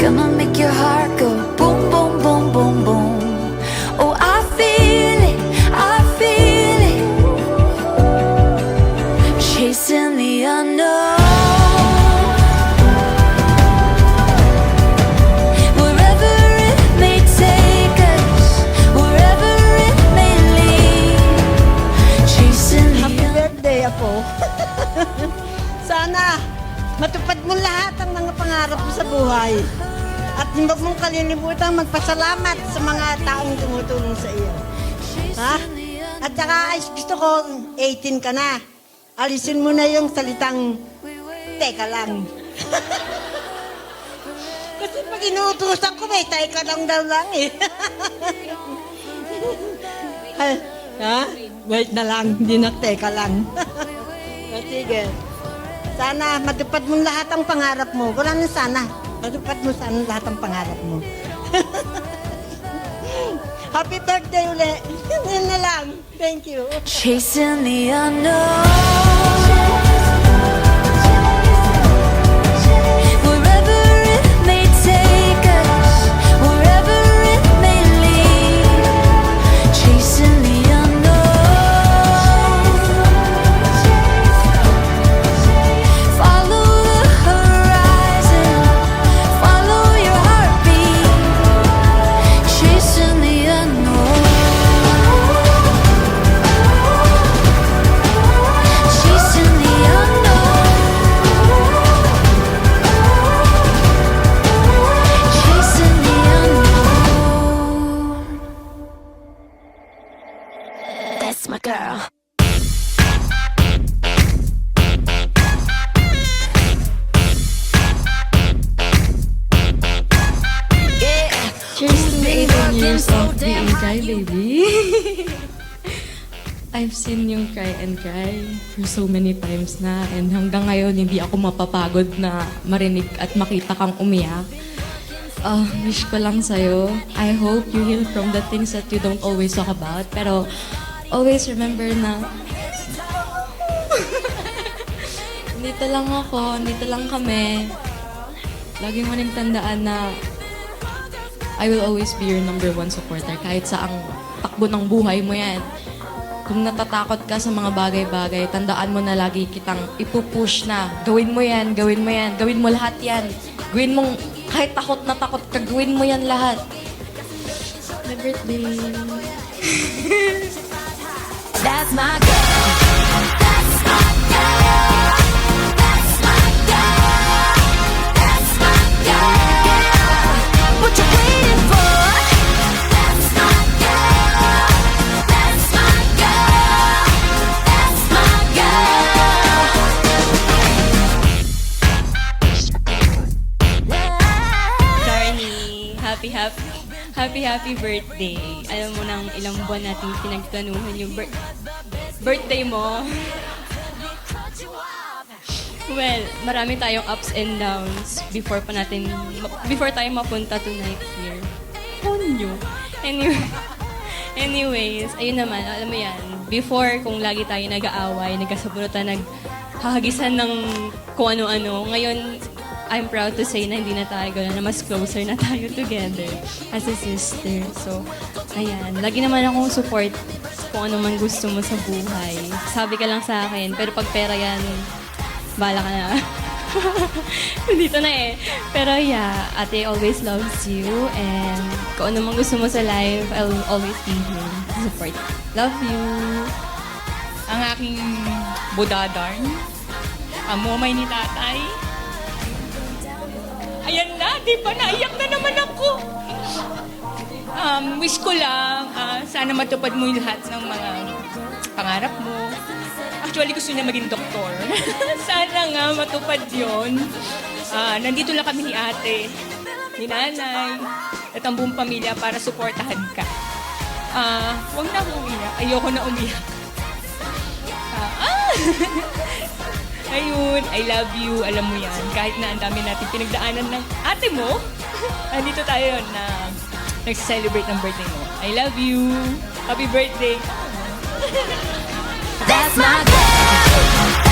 gonna make your heart go boom, boom, boom, boom, boom. Oh, I feel it, I feel it, chasing the unknown. Wherever it may take us, wherever it may lead, chasing the Happy birthday, Apo. Sana matupad mo lahat ang mga pangarap mo sa buhay. At hindi mong kalilimutan magpasalamat sa mga taong tumutulong sa iyo. Ha? At saka gusto ko, 18 ka na. Alisin mo na yung salitang, teka lang. Kasi pag inuutusan ko, may teka lang daw lang eh. Ha? Wait na lang, hindi na teka lang. Sige. Sana matupad mo lahat ang pangarap mo. Wala na sana. Matupad mo sana lahat ang pangarap mo. Happy birthday uli. Yun na lang. Thank you. chasing the unknown. Wherever it may take us, wherever it may lead, chasing the unknown. Follow the horizon, follow your heartbeat, chasing the unknown. Chasing the unknown. Chasing the unknown. That's my girl. Yeah. Cheers to 18 years of being Cry Baby. I've seen yung cry and cry for so many times na, and hanggang ngayon hindi ako mapapagod na marinig at makita kang umiyak. Wish ko lang sa'yo, I hope you heal from the things that you don't always talk about, pero always remember na dito lang ako, dito lang kami. Lagi mo rin tandaan na I will always be your #1 supporter kahit sa ang takbo ng buhay mo yan. Kung natatakot ka sa mga bagay-bagay, tandaan mo na lagi kitang ipupush na gawin mo yan, gawin mo yan, gawin mo lahat yan. Gawin mong kahit takot na takot ka, gawin mo yan lahat. My birthday. That's my girl. That's my girl. That's my girl. That's my girl. What you waiting for? That's my girl. That's my girl. That's my girl. Darnie, happy birthday. Alam mo nang ilang buwan nating pinagplanuhan yung birthday mo. Well, marami tayong ups and downs before tayo mapunta tonight here. Ponyo. Anyways, ayun naman, alam mo yan, before kung lagi tayo nag-aaway, nagkasabunutan, naghahagisan ng kung ano-ano, ngayon, I'm proud to say na hindi na tayo gano'n, na mas closer na tayo together as a sister. So, ayan. Lagi naman akong support kung ano man gusto mo sa buhay. Sabi ka lang sa akin, pero pag pera yan, bala ka na. Dito na eh. Pero yeah, ate always loves you and kung ano man gusto mo sa life, I'll always be here to support. Love you. Ang aking budadarn, ang momay ni tatay. Ayan na, di ba? Naiyak na naman ako. Wish ko lang, sana matupad mo yung lahat ng mga pangarap mo. Actually, gusto niya maging doktor. Sana nga matupad yun. Nandito lang kami ni ate, ni nanay, at ang buong pamilya para suportahan ka. Huwag na umiyak. Ayoko na umiyak. Ayun, I love you. Alam mo yan. Kahit na ang dami natin pinagdaanan ng ate mo, andito tayo na nag-celebrate ng birthday mo. I love you. Happy birthday. That's my girl.